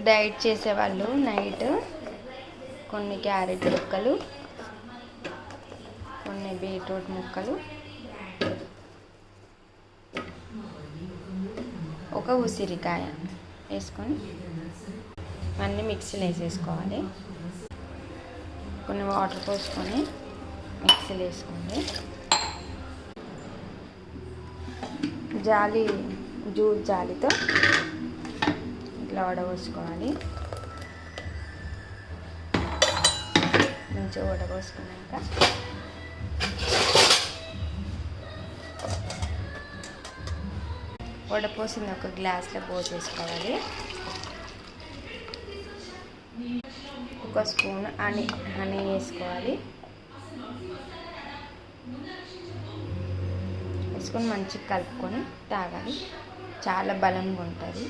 Diet చేసేవాళ్ళు night కొన్ని carrot ముక్కలు, కొన్ని బీట్రూట్ ముక్కలు, ఒక ఉసిరికాయ వేసుకొని అన్నీ మిక్సీలో వేసేసుకోవాలి. కొన్ని వాటర్ పోసుకొని మిక్సీలో వేసుకోండి. జ్యూస్ జాలితో ఇట్లా వడపోసుకోవాలి. మంచిగా వడపోసుకున్నాక వడపోసింది ఒక గ్లాస్లో పోసేసుకోవాలి. ఒక స్పూన్ హనీ వేసుకోవాలి. వేసుకొని మంచిగా కలుపుకొని తాగాలి. చాలా బలంగా ఉంటుంది.